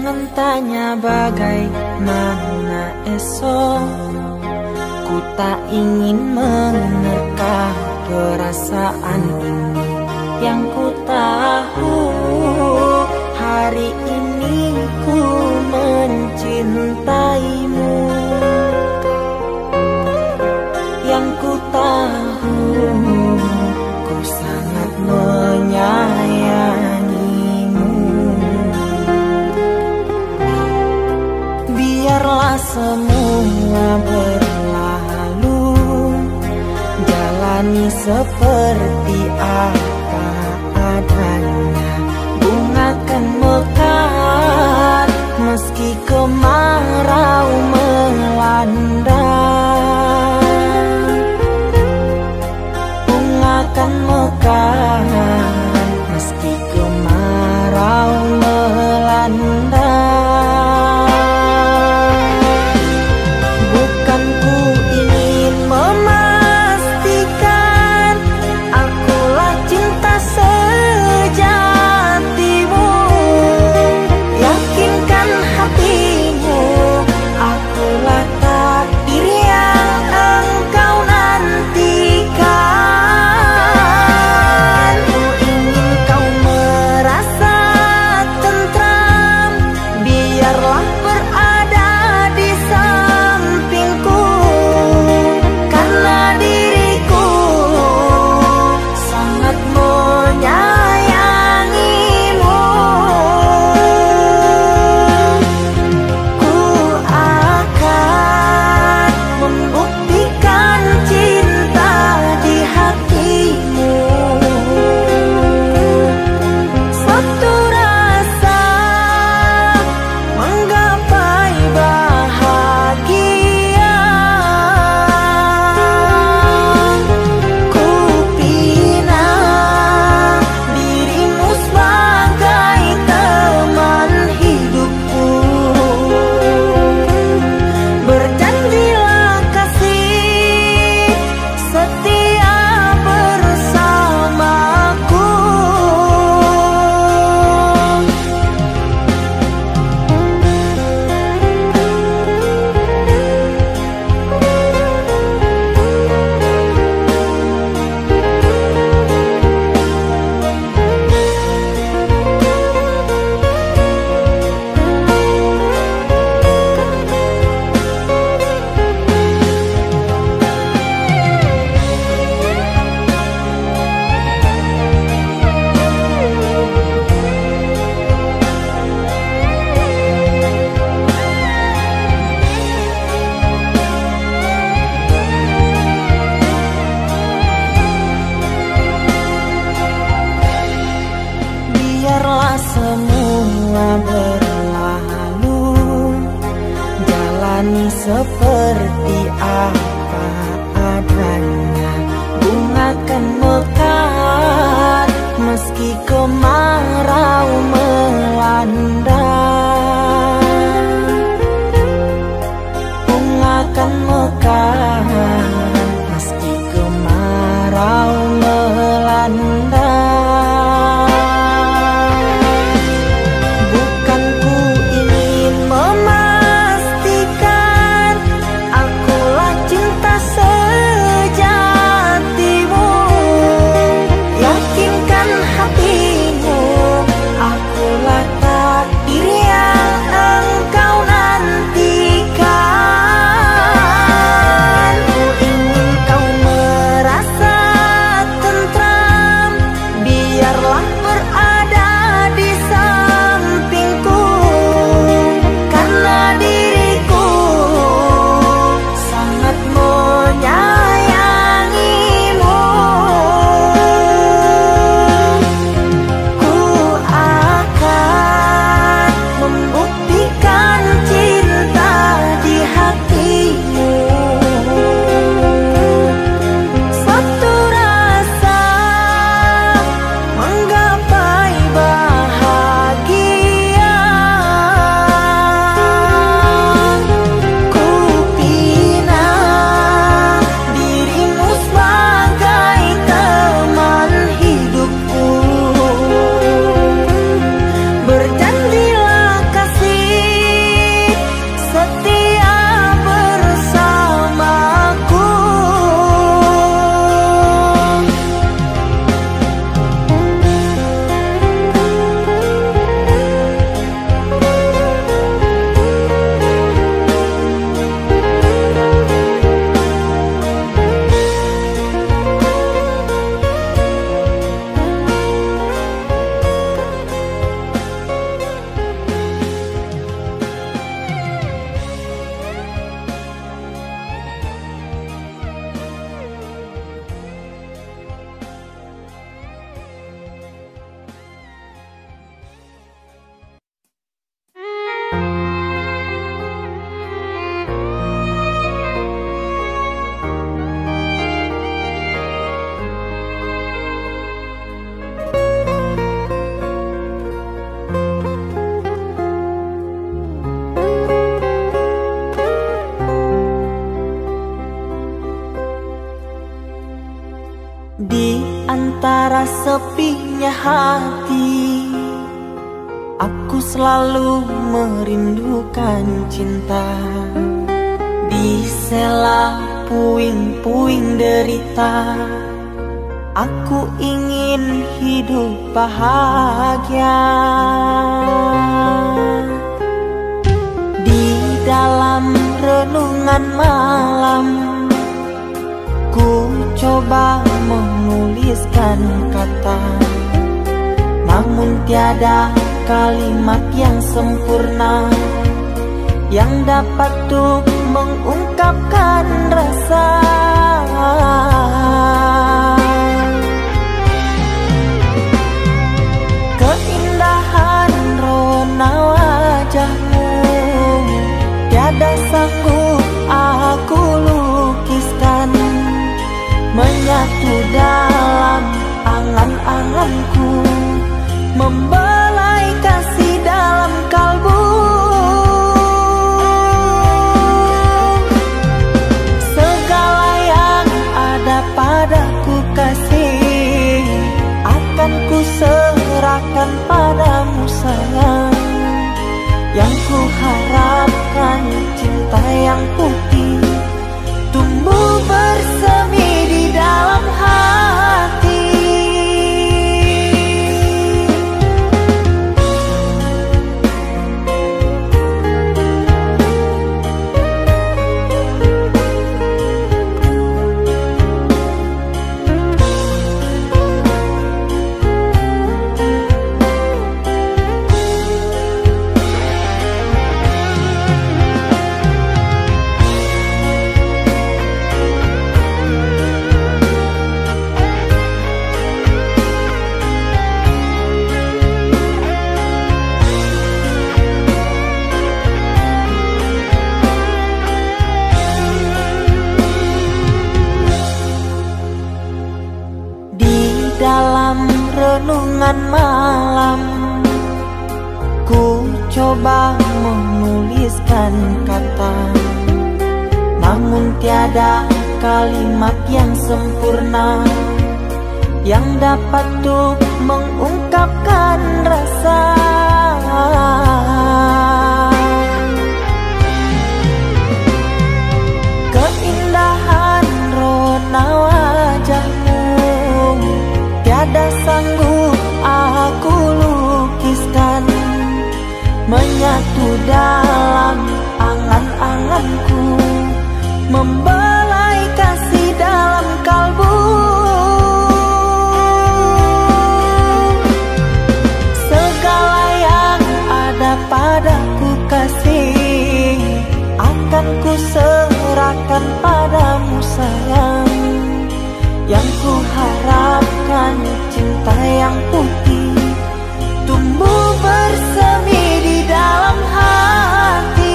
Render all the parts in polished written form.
Jangan tanya bagaimana esok, ku tak ingin menerka perasaan ini. Yang ku tahu hari ini ku mencintaimu. Yang ku tahu ku sangat menyayangimu. Biarlah semua berlalu, jalani seperti apa adanya. Bunga kan mekar meski kemarau melanda. Bunga kan mekar meski kemarau melanda. Bukan ku ingin memastikan akulah cinta sejatimu. Yakinkan hatimu, akulah takdir yang engkau nantikan. Ku ingin kau merasa tentram, biarlah berada di sampingku. Karena diriku sangat menyayangimu. Ku akan membuktikan cinta di hatimu. Satu rasa menggapai bahagia. Ku pinang dirimu sebagai teman hidupku. Berjanjilah kasih setia bersamaku. Biarlah semua berlalu, jalani seperti apa adanya. Bunga kan mekar meski kemarau melanda. Bunga kan mekar meski kemarau melanda. Bukan ku ingin memastikan akulah cinta sejatimu. Yakinkan hatimu, Di antara sepinya hati, aku selalu merindukan cinta. Di sela puing-puing derita, aku ingin hidup bahagia. Di dalam renungan malam, ku coba menuliskan kata, namun tiada kalimat yang sempurna yang dapat untuk mengungkapkan rasa. Keindahan rona wajahmu tiada sanggup aku lukiskan, menyatu dalam angan-anganku, membelai kasih dalam kalbu. Segala yang ada padaku kasih, akan ku serahkan padamu sayang. Yang ku harapkan cinta yang putih tumbuh bersemi di dalam hati. Dalam renungan malam, ku coba menuliskan kata, namun tiada kalimat yang sempurna yang dapat untuk mengungkapkan rasa. Keindahan rona wajahmu tiada sanggup aku lukiskan, menyatu dalam angan-anganku, membelai kasih dalam kalbu. Segala yang ada padaku kasih, akan ku serahkan padamu sayang. Yang ku harapkan cinta yang putih tumbuh bersemi di dalam hati.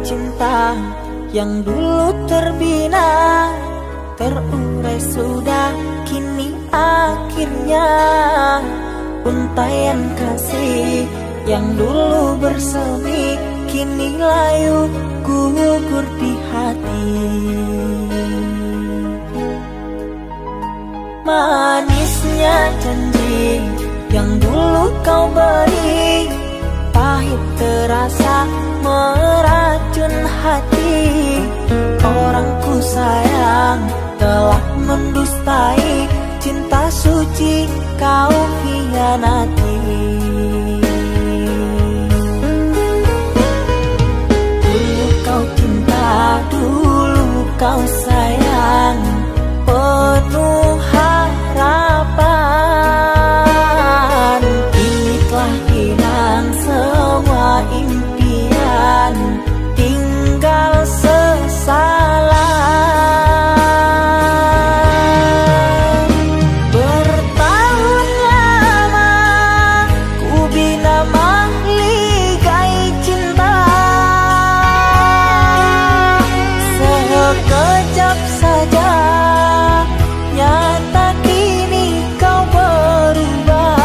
Cinta yang dulu terbina, terurai sudah kini akhirnya. Untaian kasih yang dulu bersemi, kini layu gugur di hati. Manisnya janji yang dulu kau beri, pahit pahit terasa meracun hati. Orang ku sayang telah mendustai cinta suci kau hianati. Dulu kau cinta, dulu kau sayang, penuh harapan. Kini telah hilang semua impian, tinggal sesalan. Bertahun lama ku bina mahligai cinta, sekejap saja nyata kini kau berubah.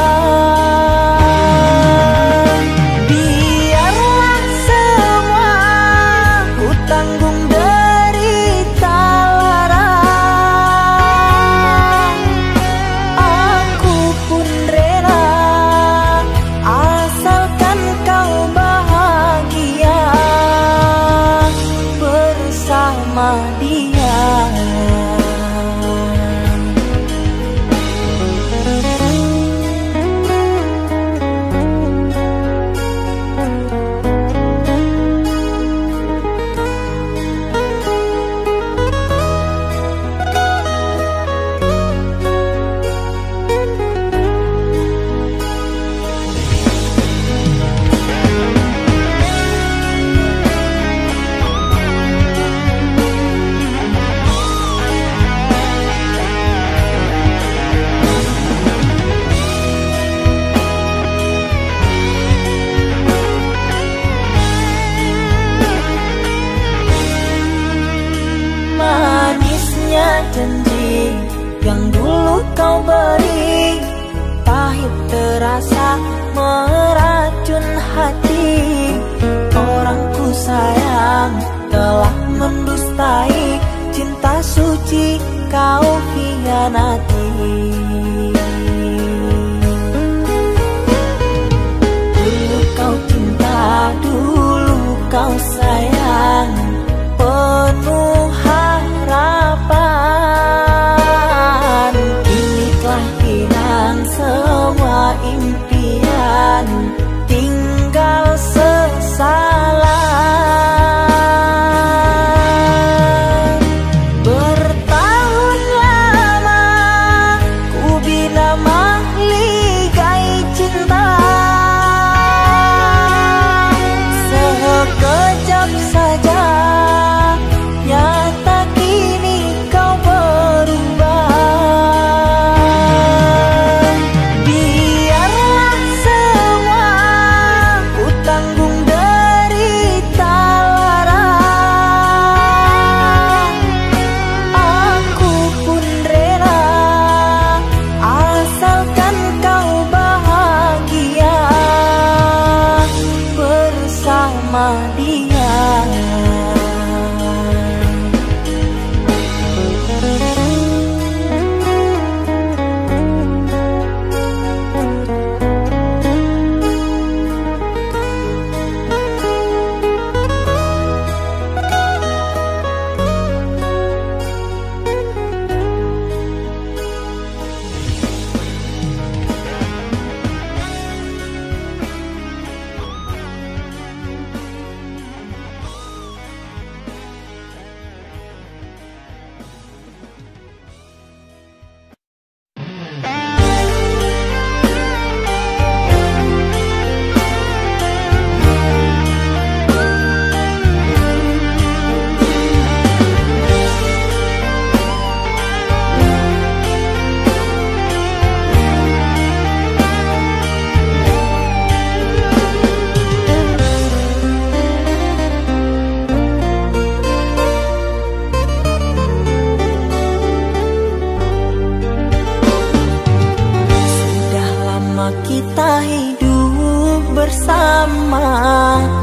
Biarlah semua ku tanggung derita lara, aku pun rela asalkan kau bahagia bersama dia. Manisnya janji yang dulu kau beri, pahit terasa meracun hati. Orang ku sayang telah mendustai cinta suci kau hianati. Dulu kau cinta, dulu kau sayang, penuh harapan. Kini telah hilang semua impian, tinggal sesalan. Bertahun lama ku bina mahligai cinta, sekejap saja nyata kini kau berubah. Biarlah semua ku tanggung derita lara, aku pun rela asalkan kau bahagia bersama dia. Kita hidup bersama,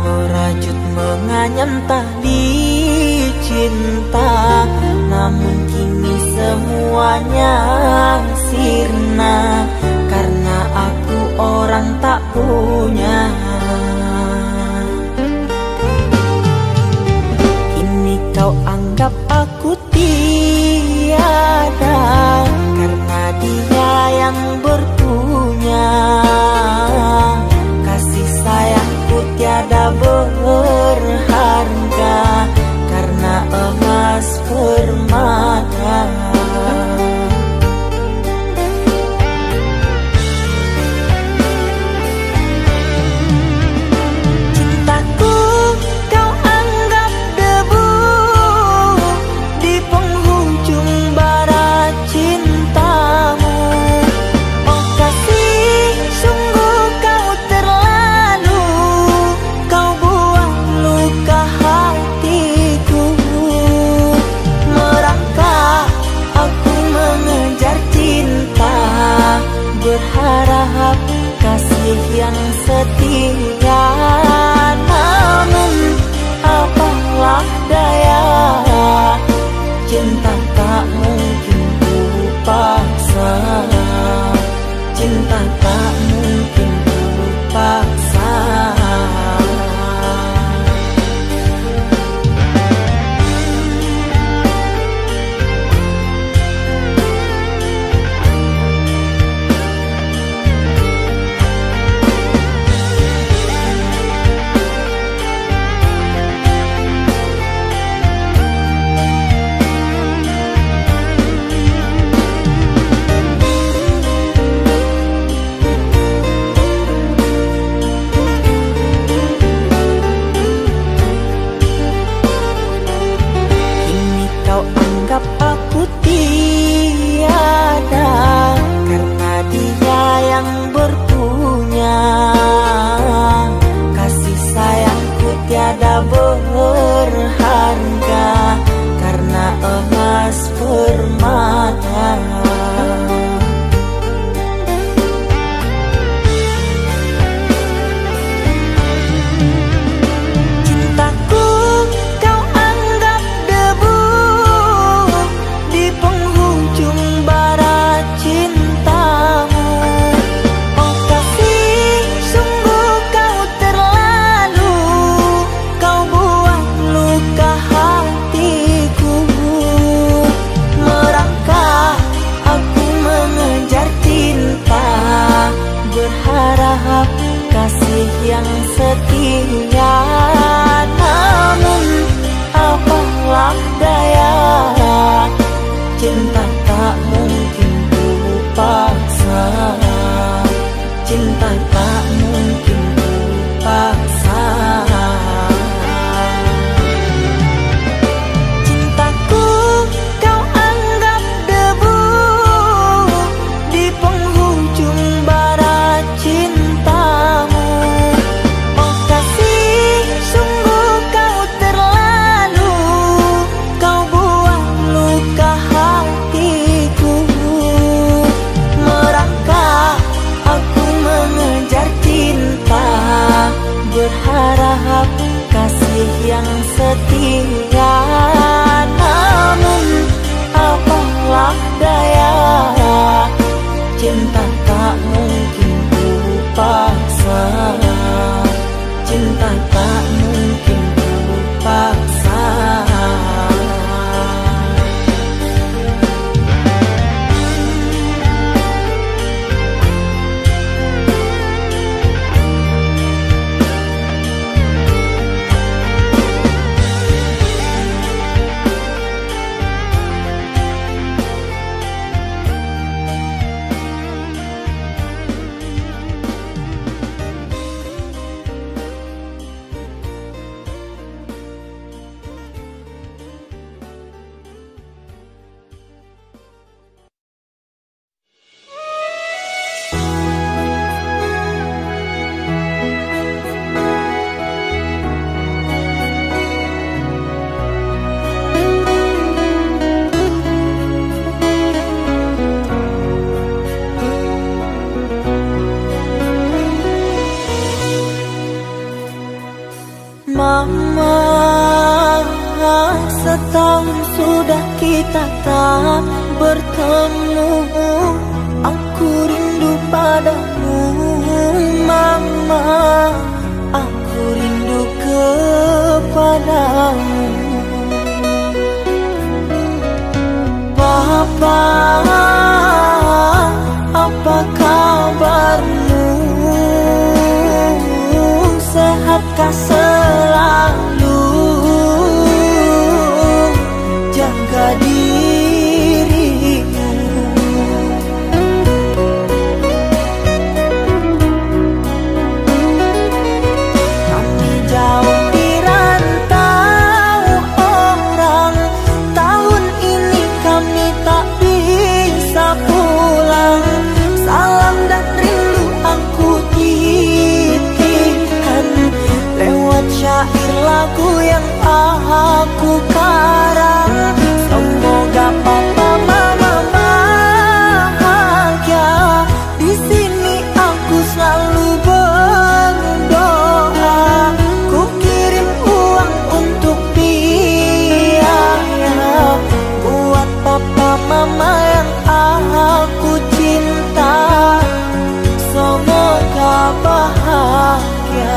merajut menganyam tali cinta. Namun kini semuanya sirna, karena aku orang tak punya. permata. Cintaku kau anggap debu di penghujung bara cintamu. Oh kasih, sungguh kau terlalu, kau buang luka hatiku. Merangkak aku mengejar cinta, berharap kasih yang setia. Namun apalah daya, cinta tak mungkin ku paksa. Cinta tak mungkin ku paksa. Aku tiada karena dia yang berpunya. Kasih sayangku tiada berharga karena emas permata. Berharap kasih yang setia. Namun apalah daya, cinta tak mungkin ku paksa. Cinta tak mungkin ku paksa. Cintaku kau anggap debu di penghujung bara cintamu. Oh kasih, sungguh kau terlalu, kau buang luka hatiku. Merangkak aku mengejar cinta, berharap kasih yang setia. Namun apalah daya, cinta tak mungkin ku paksa. Cinta tak mungkin ku paksa. Mama, setahun sudah kita tak bertemu. Aku rindu padamu, Mama. Aku rindu kepadamu. Papa, apa kabarmu? Sehatkah selalu? Jangan mama yang aku cinta, semoga bahagia.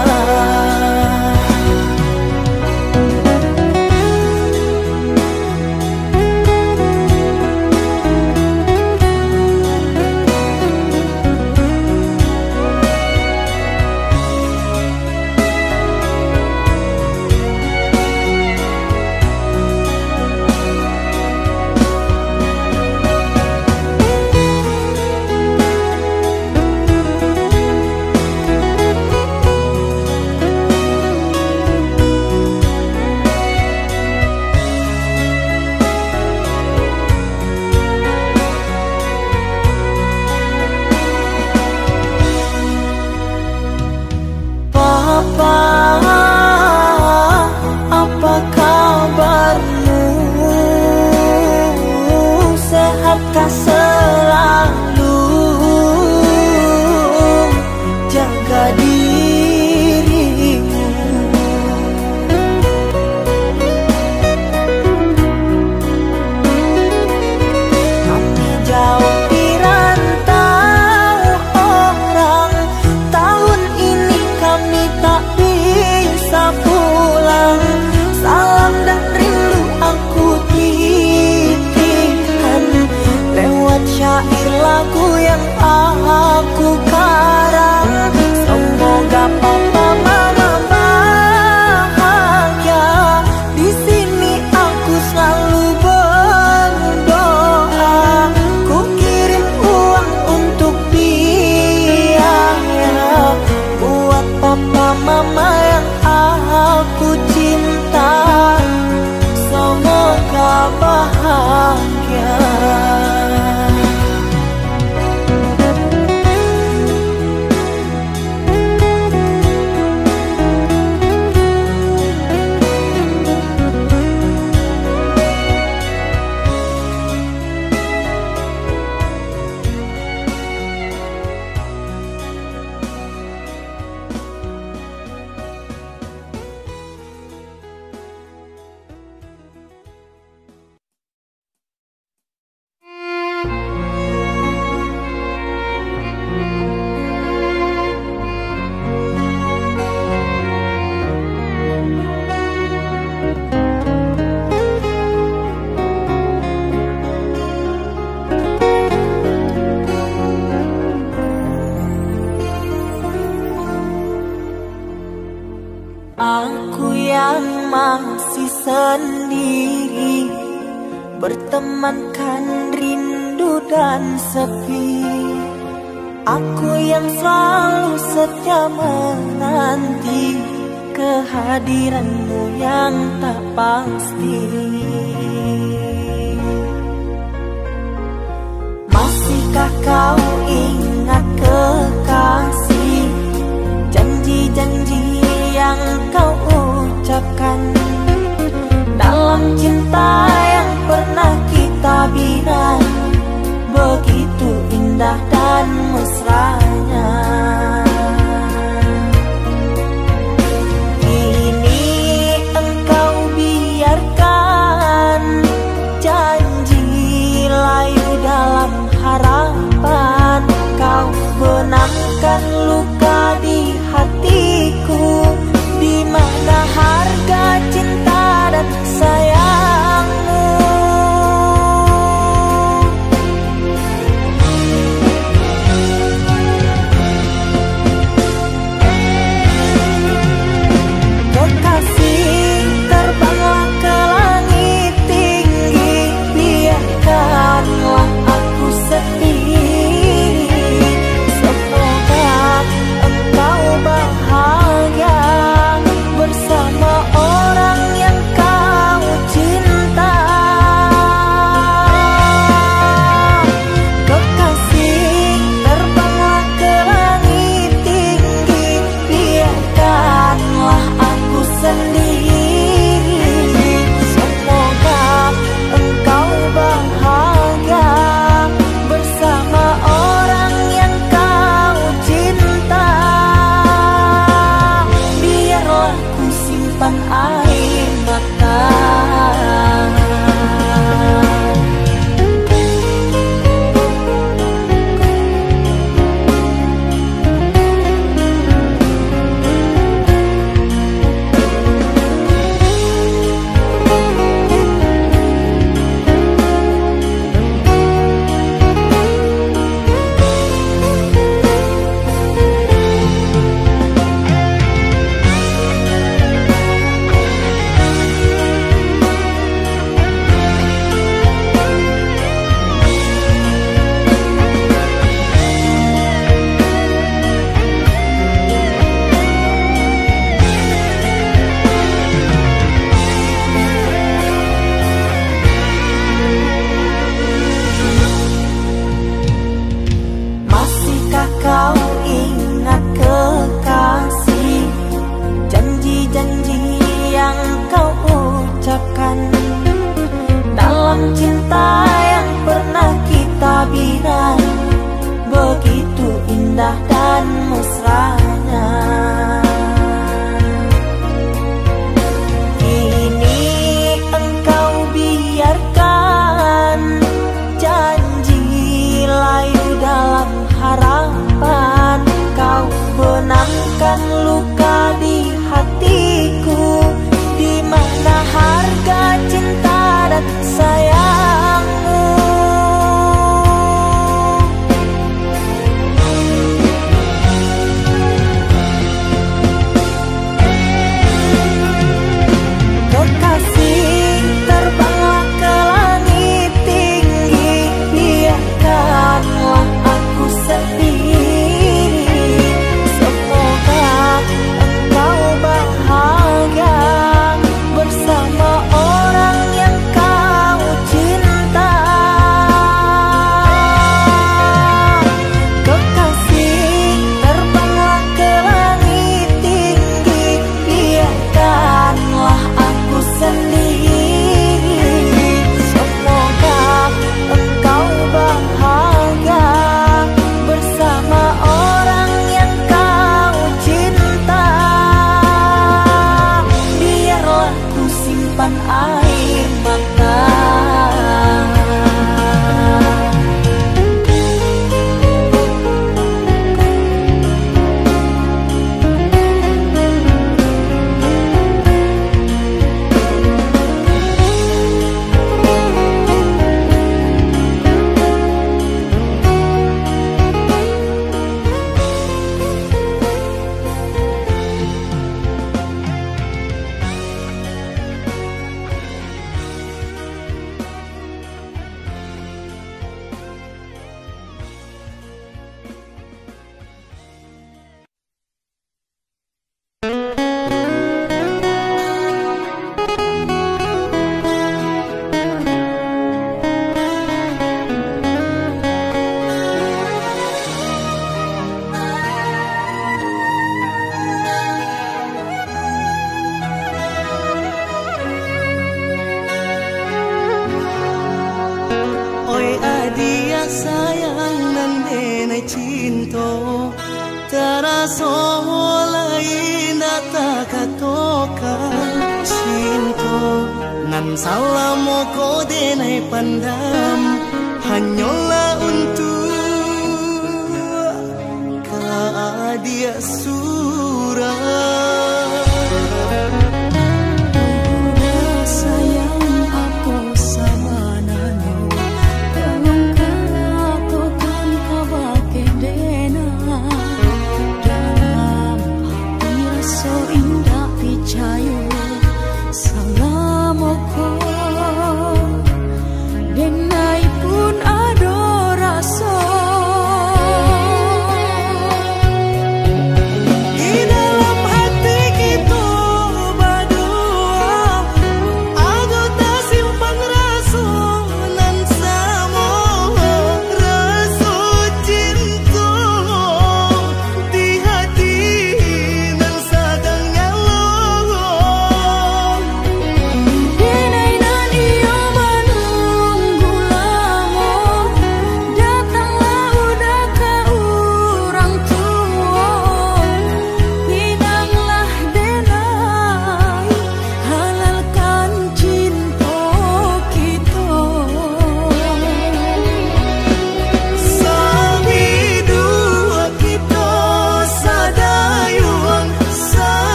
Apa kabarmu? Sehatkah selalu? Jaga dirimu. Kami jauh di rantau orang, tahun ini kami tak bisa pulang. Salam dan rindu aku titipkan lewat syair lagu yang aku karang. Semoga papa mama bahagia. Di sini aku selalu berdoa. Ku kirim uang untuk biaya buat papa mama yang aku cinta, semoga bahagia. Aku yang masih sendiri, bertemankan rindu dan sepi. Aku yang selalu setia menanti kehadiranmu yang tak pasti. Masihkah kau ingat kekasih, janji-janji yang kau ucapkan dalam cinta yang pernah kita bina, begitu indah dan mesranya. Kini engkau biarkan janji layu dalam harapan. Kau benamkan luka di hatiku, di mana harga cinta dan sayang. dalam cinta yang pernah kita bina, begitu indah dan mesranya. Kini engkau biarkan janji layu dalam harapan, kau benamkan luka di hatiku, di mana harga cinta dan sayangmu. Kekasih, terbanglah ke langit tinggi, biarkanlah aku sendiri. Semoga engkau bahagia bersama orang yang kau cinta. Kekasih, terbanglah ke langit tinggi, biarkanlah aku sendiri. Semoga engkau bahagia bersama orang yang kau cinta. Biarlah ku simpan air mata. Oi adia sayang nan denai cinto, taraso lain data katoka cinto, nan salamo ko denai pandam, hanyola untuk ka adia surah. Di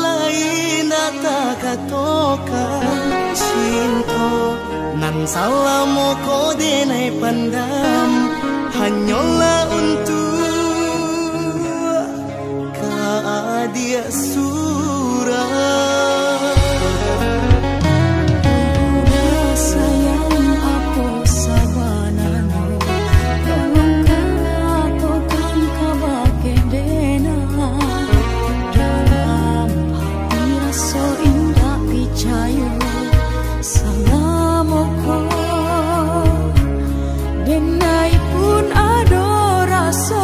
lain takatokan cinta nan salah mo ko denai pandam hanyalah untuk dia surah. Sayang aku sabanano tolong aku kan kabake dena dalam hati rasa indah picayo salamoko denai pun ada rasa.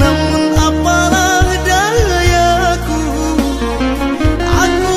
Namun apalah dayaku, aku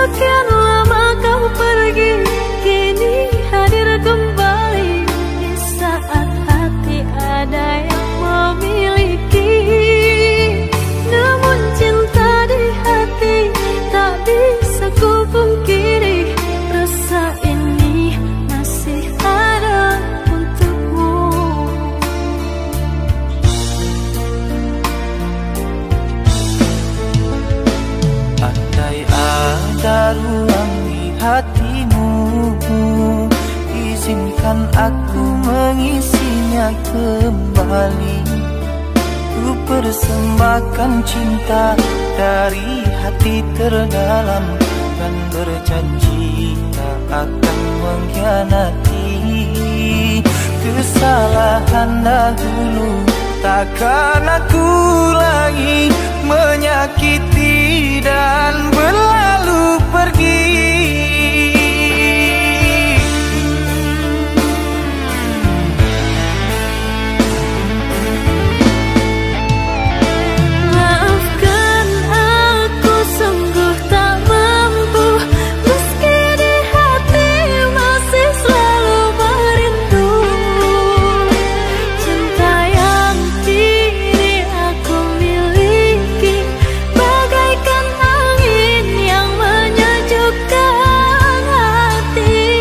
Sekian lama kau pergi, kini hadir kembali di saat hati ada yang memiliki. Namun cinta di hati tak bisa ku pungkiri, rasa ini masih ada untukmu. Andai ada ruang di hatimu, izinkan aku mengisinya kembali. Ku persembahkan cinta dari hati terdalam, dan berjanji tak akan mengkhianati. Kesalahan dahulu takkan aku lagi menyakiti dan berlalu pergi. Maafkan aku sungguh tak mampu, meski di hati masih selalu merindu. Cinta yang kini aku miliki bagaikan angin yang menyejukkan hati.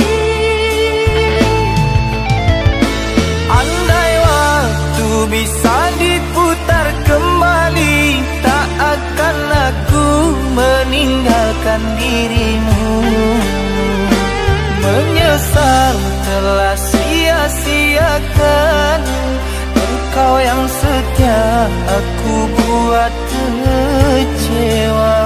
Andai waktu bisa diputar kembali, tak akan aku meninggalkan dirimu. Menyesal telah sia-siakan engkau yang setia, aku buat kecewa.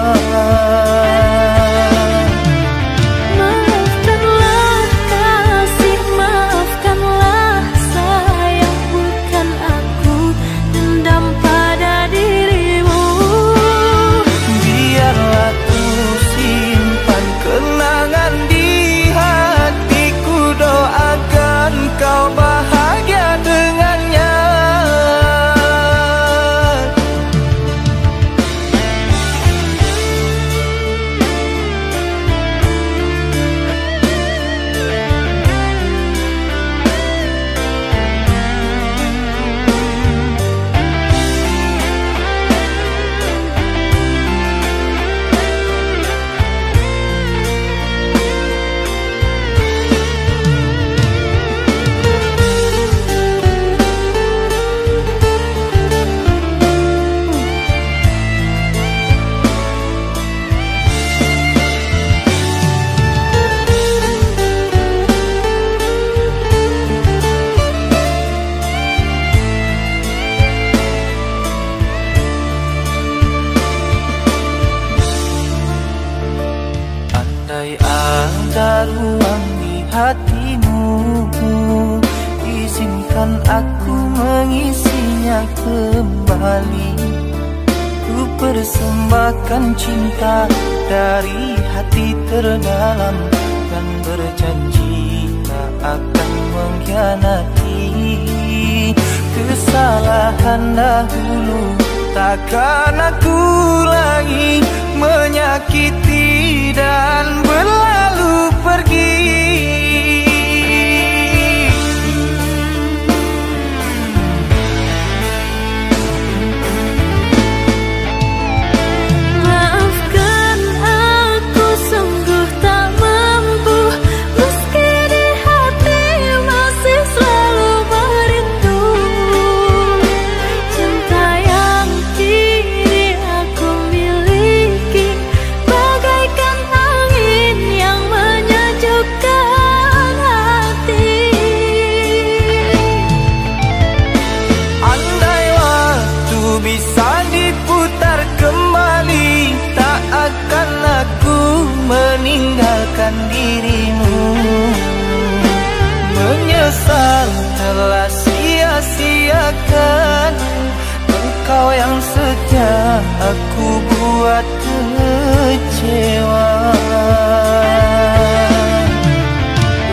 Maafkanlah kasih, maafkanlah sayang, bukan aku dendam pada dirimu. Biarlah ku simpan kenangan di hatiku, doakan kau bahagia dengannya. Andai ada ruang di hatimu, izinkan aku mengisinya kembali. Ku persembahkan cinta dari hati terdalam, dan berjanji tak akan mengkhianati. Kesalahan dahulu takkan aku lagi menyakiti dan berlalu pergi. Maafkan aku sungguh tak mampu, meski di hati masih selalu merindu. Cinta yang kini aku miliki bagaikan angin yang menyejukkan hati. Andai waktu bisa diputar kembali, tak akan aku meninggalkan dirimu. Menyesal telah sia-siakan engkau yang setia, aku buat kecewa.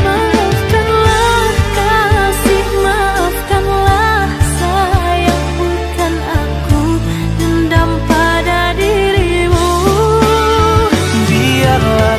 Maafkanlah kasih, maafkanlah sayang, bukan aku dendam pada dirimu. Biarlah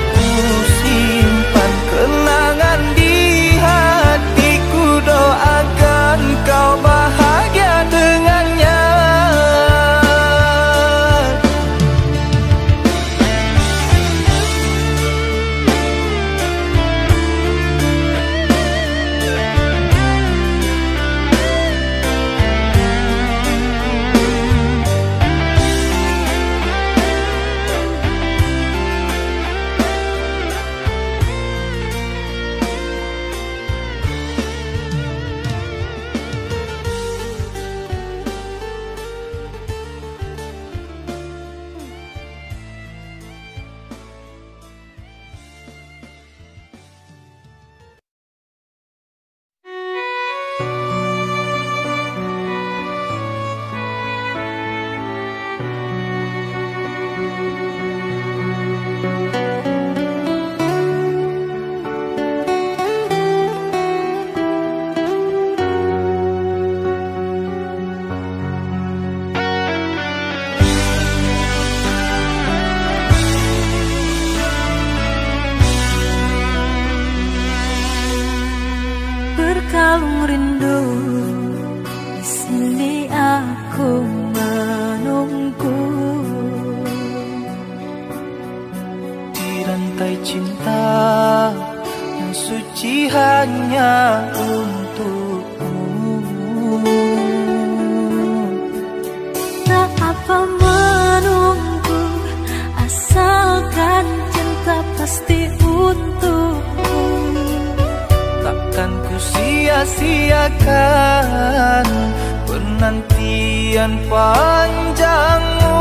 rantai cinta yang suci hanya untukmu. Tak apa menunggu, asalkan cinta pasti untukmu. Takkan ku sia-siakan penantian panjangmu.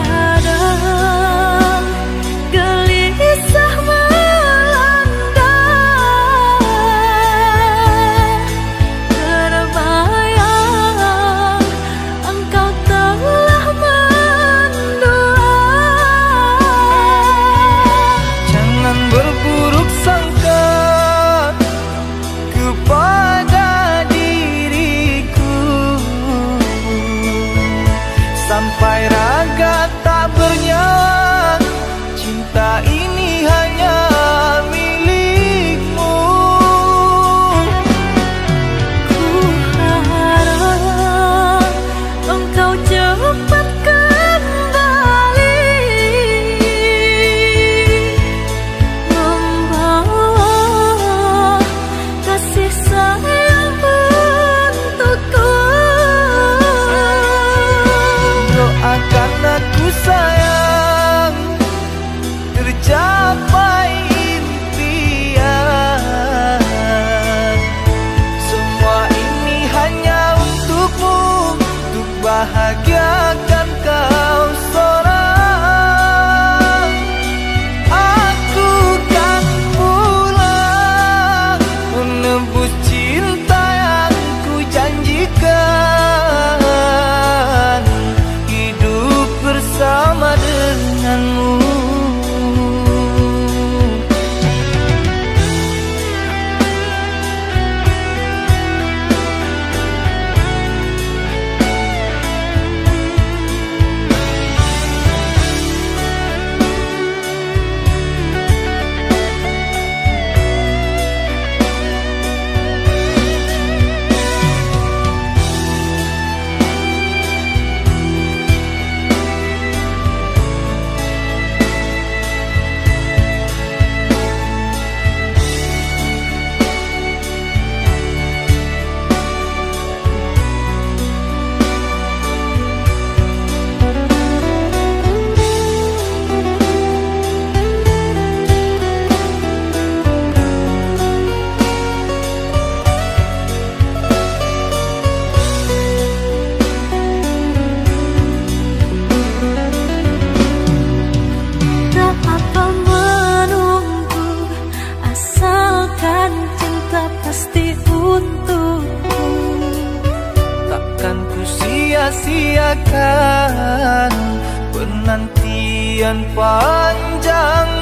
Terkadang gelisah melanda, terbayang engkau telah mendua. Jangan berburuk sangka kepada diriku, sampai raga tak bernyawa. Cinta ini hanya milikmu. Ku harap engkau cepat kembali, membawa kasih sayang untukku. Doakan aku sayang, tercapai impian. Semua ini hanya untukmu, untuk bahagiakan kau seorang. Aku kan pulang menebus cinta yang ku janjikan, hidup bersama denganmu. Tak apa menunggu, asalkan cinta pasti untukmu. Takkan ku sia-siakan penantian panjang.